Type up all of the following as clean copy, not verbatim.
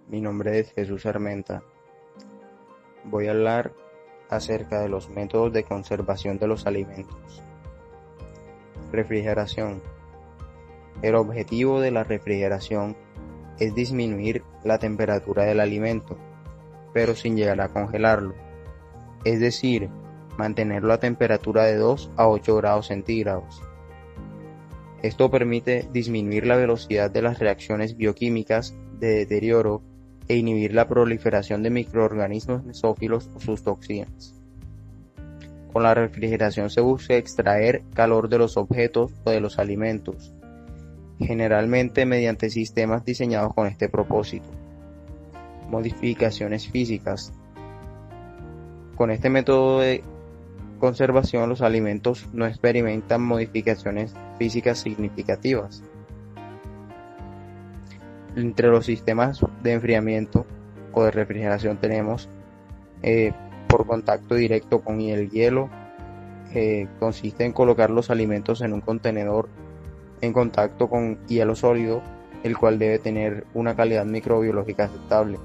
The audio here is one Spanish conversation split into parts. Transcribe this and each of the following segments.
Mi nombre es Jesús Armenta. Voy a hablar acerca de los métodos de conservación de los alimentos. Refrigeración. El objetivo de la refrigeración es disminuir la temperatura del alimento, pero sin llegar a congelarlo, es decir, mantenerlo a temperatura de 2 a 8 grados centígrados. Esto permite disminuir la velocidad de las reacciones bioquímicas de deterioro e inhibir la proliferación de microorganismos mesófilos o sus toxinas. Con la refrigeración se busca extraer calor de los objetos o de los alimentos, generalmente mediante sistemas diseñados con este propósito. Modificaciones físicas. Con este método de conservación, los alimentos no experimentan modificaciones físicas significativas. Entre los sistemas de enfriamiento o de refrigeración tenemos por contacto directo con el hielo, consiste en colocar los alimentos en un contenedor en contacto con hielo sólido, el cual debe tener una calidad microbiológica aceptable.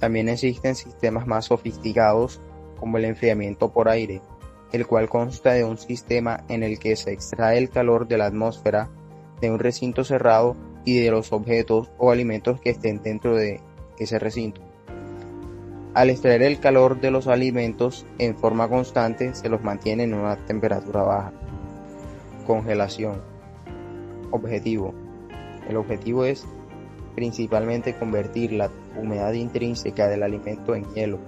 También existen sistemas más sofisticados como el enfriamiento por aire, el cual consta de un sistema en el que se extrae el calor de la atmósfera de un recinto cerrado y de los objetos o alimentos que estén dentro de ese recinto. Al extraer el calor de los alimentos en forma constante, se los mantiene en una temperatura baja. Congelación. Objetivo. El objetivo es principalmente convertir la humedad intrínseca del alimento en hielo.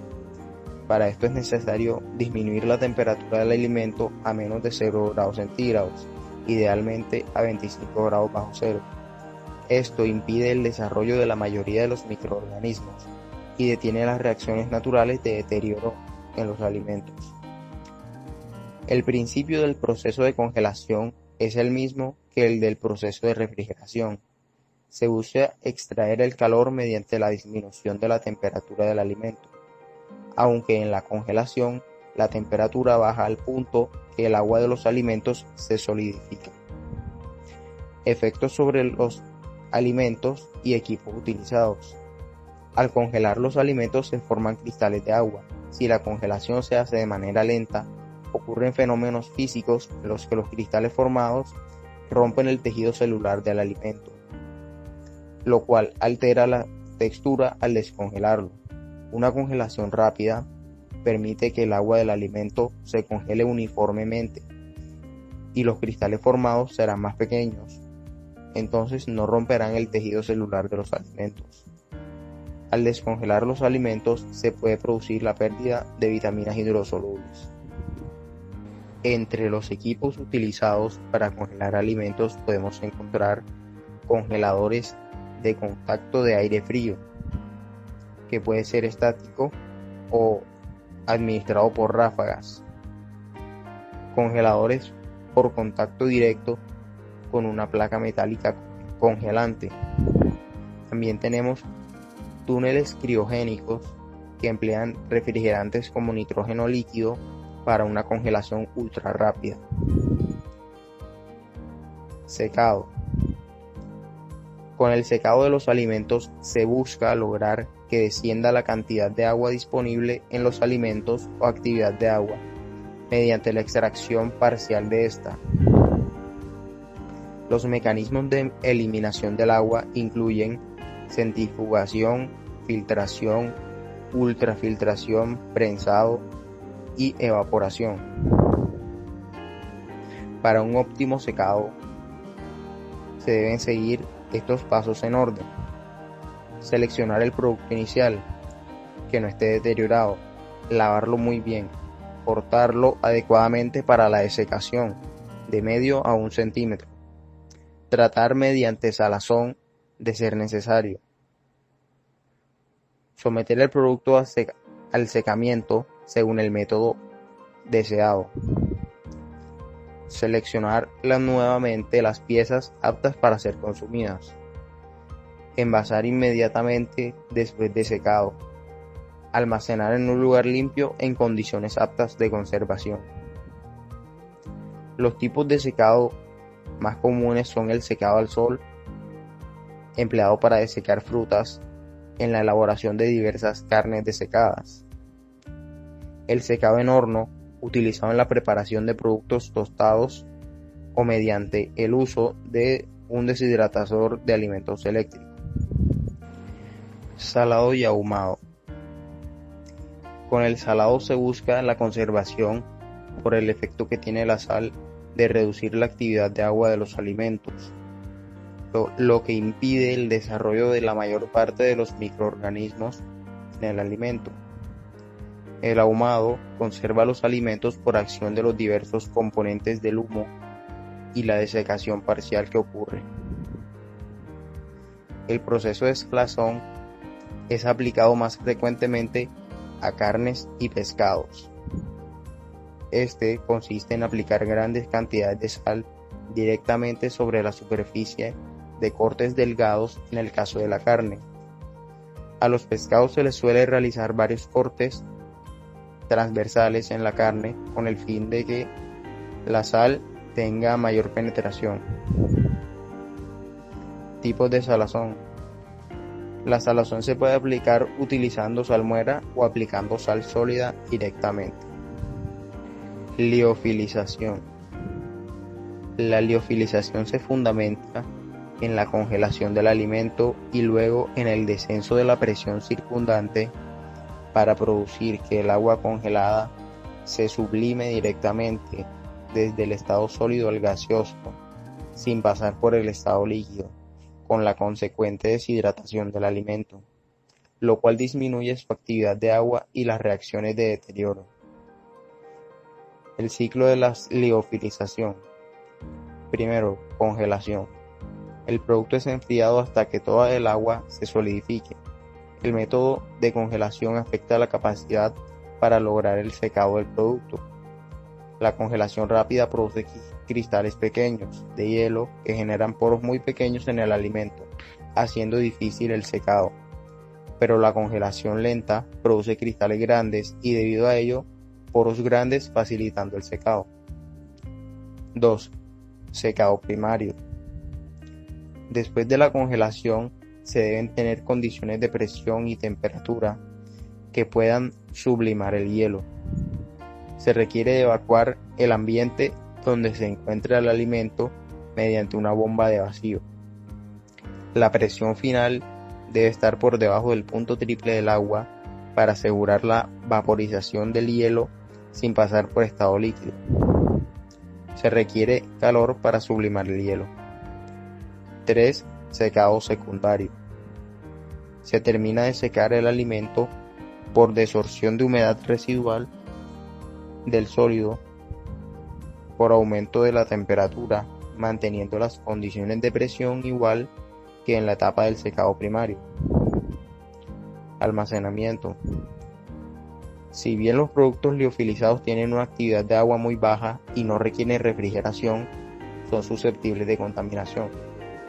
Para esto es necesario disminuir la temperatura del alimento a menos de 0 grados centígrados, idealmente a 25 grados bajo cero. Esto impide el desarrollo de la mayoría de los microorganismos y detiene las reacciones naturales de deterioro en los alimentos. El principio del proceso de congelación es el mismo que el del proceso de refrigeración. Se busca extraer el calor mediante la disminución de la temperatura del alimento, aunque en la congelación la temperatura baja al punto que el agua de los alimentos se solidifica. Efectos sobre los alimentos y equipos utilizados. Al congelar los alimentos se forman cristales de agua. Si la congelación se hace de manera lenta, ocurren fenómenos físicos en los que los cristales formados rompen el tejido celular del alimento, lo cual altera la textura al descongelarlo. Una congelación rápida permite que el agua del alimento se congele uniformemente y los cristales formados serán más pequeños, entonces no romperán el tejido celular de los alimentos. Al descongelar los alimentos se puede producir la pérdida de vitaminas hidrosolubles. Entre los equipos utilizados para congelar alimentos podemos encontrar congeladores de contacto de aire frío, que puede ser estático o administrado por ráfagas. Congeladores por contacto directo con una placa metálica congelante. También tenemos túneles criogénicos que emplean refrigerantes como nitrógeno líquido para una congelación ultra rápida. Secado. Con el secado de los alimentos se busca lograr que descienda la cantidad de agua disponible en los alimentos o actividad de agua mediante la extracción parcial de esta. Los mecanismos de eliminación del agua incluyen centrifugación, filtración, ultrafiltración, prensado y evaporación. Para un óptimo secado se deben seguir estos pasos en orden. Seleccionar el producto inicial que no esté deteriorado, lavarlo muy bien, cortarlo adecuadamente para la desecación de medio a 1 centímetro, tratar mediante salazón de ser necesario, someter el producto al secamiento según el método deseado, seleccionar nuevamente las piezas aptas para ser consumidas, envasar inmediatamente después de secado, almacenar en un lugar limpio en condiciones aptas de conservación. Los tipos de secado más comunes son el secado al sol, empleado para desecar frutas en la elaboración de diversas carnes desecadas. El secado en horno, utilizado en la preparación de productos tostados o mediante el uso de un deshidratador de alimentos eléctricos. Salado y ahumado. Con el salado se busca la conservación por el efecto que tiene la sal de reducir la actividad de agua de los alimentos, lo que impide el desarrollo de la mayor parte de los microorganismos en el alimento. El ahumado conserva los alimentos por acción de los diversos componentes del humo y la desecación parcial que ocurre. El proceso de salazón es aplicado más frecuentemente a carnes y pescados. Este consiste en aplicar grandes cantidades de sal directamente sobre la superficie de cortes delgados en el caso de la carne. A los pescados se les suele realizar varios cortes transversales en la carne con el fin de que la sal tenga mayor penetración. Tipos de salazón. La salazón se puede aplicar utilizando salmuera o aplicando sal sólida directamente. Liofilización. La liofilización se fundamenta en la congelación del alimento y luego en el descenso de la presión circundante para producir que el agua congelada se sublime directamente desde el estado sólido al gaseoso, sin pasar por el estado líquido, con la consecuente deshidratación del alimento, lo cual disminuye su actividad de agua y las reacciones de deterioro. El ciclo de la liofilización. Primero, congelación. El producto es enfriado hasta que toda el agua se solidifique. El método de congelación afecta la capacidad para lograr el secado del producto. La congelación rápida produce cristales pequeños de hielo que generan poros muy pequeños en el alimento, haciendo difícil el secado. Pero la congelación lenta produce cristales grandes y debido a ello, poros grandes facilitando el secado. 2. Secado primario. Después de la congelación, se deben tener condiciones de presión y temperatura que puedan sublimar el hielo. Se requiere evacuar el ambiente donde se encuentra el alimento mediante una bomba de vacío. La presión final debe estar por debajo del punto triple del agua para asegurar la vaporización del hielo sin pasar por estado líquido. Se requiere calor para sublimar el hielo. 3. Secado secundario. Se termina de secar el alimento por desorción de humedad residual del sólido por aumento de la temperatura, manteniendo las condiciones de presión igual que en la etapa del secado primario. Almacenamiento. Si bien los productos liofilizados tienen una actividad de agua muy baja y no requieren refrigeración, son susceptibles de contaminación.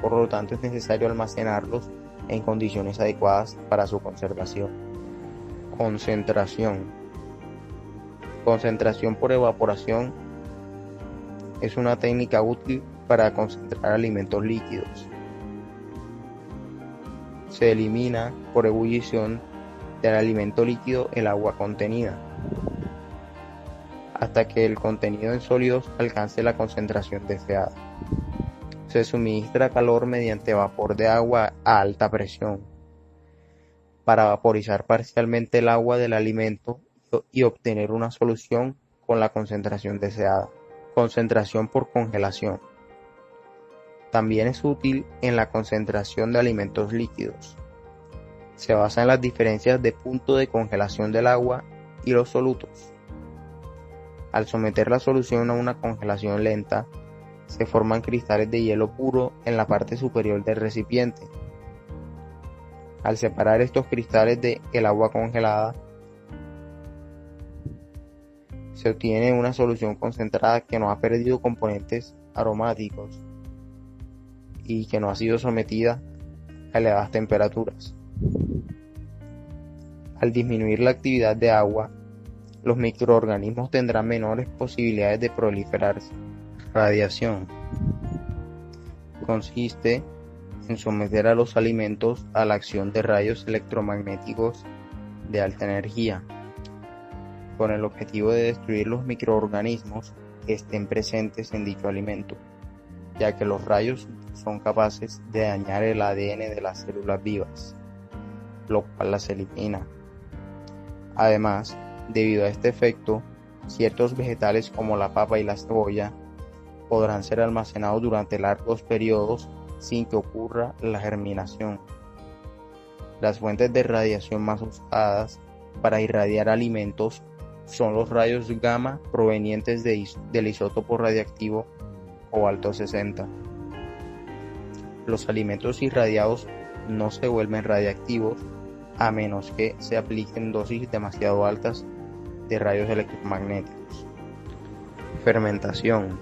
Por lo tanto, es necesario almacenarlos en condiciones adecuadas para su conservación. Concentración. Concentración por evaporación es una técnica útil para concentrar alimentos líquidos. Se elimina por ebullición del alimento líquido el agua contenida, hasta que el contenido en sólidos alcance la concentración deseada. Se suministra calor mediante vapor de agua a alta presión para vaporizar parcialmente el agua del alimento y obtener una solución con la concentración deseada. Concentración por congelación. También es útil en la concentración de alimentos líquidos. Se basa en las diferencias de punto de congelación del agua y los solutos. Al someter la solución a una congelación lenta, se forman cristales de hielo puro en la parte superior del recipiente. Al separar estos cristales del agua congelada, se obtiene una solución concentrada que no ha perdido componentes aromáticos y que no ha sido sometida a elevadas temperaturas. Al disminuir la actividad de agua, los microorganismos tendrán menores posibilidades de proliferarse. Radiación. Consiste en someter a los alimentos a la acción de rayos electromagnéticos de alta energía, con el objetivo de destruir los microorganismos que estén presentes en dicho alimento, ya que los rayos son capaces de dañar el ADN de las células vivas, lo cual las elimina. Además, debido a este efecto, ciertos vegetales como la papa y la cebolla podrán ser almacenados durante largos periodos sin que ocurra la germinación. Las fuentes de radiación más usadas para irradiar alimentos son los rayos gamma provenientes del isótopo radiactivo cobalto 60. Los alimentos irradiados no se vuelven radiactivos a menos que se apliquen dosis demasiado altas de rayos electromagnéticos. Fermentación.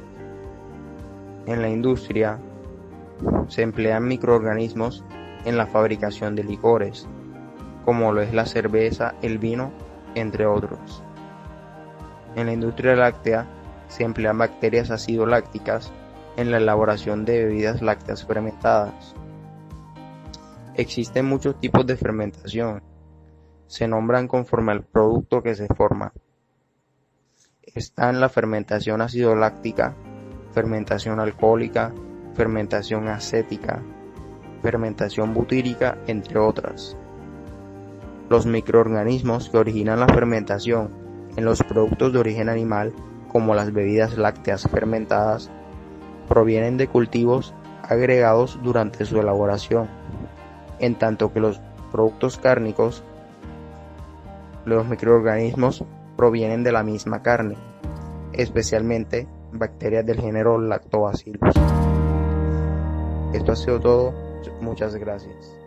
En la industria se emplean microorganismos en la fabricación de licores, como lo es la cerveza, el vino, entre otros. En la industria láctea se emplean bacterias acidolácticas en la elaboración de bebidas lácteas fermentadas. Existen muchos tipos de fermentación. Se nombran conforme al producto que se forma. Están la fermentación acidoláctica, fermentación alcohólica, fermentación acética, fermentación butírica, entre otras. Los microorganismos que originan la fermentación en los productos de origen animal, como las bebidas lácteas fermentadas, provienen de cultivos agregados durante su elaboración, en tanto que los productos cárnicos, los microorganismos provienen de la misma carne, especialmente bacterias del género Lactobacillus. Esto ha sido todo, muchas gracias.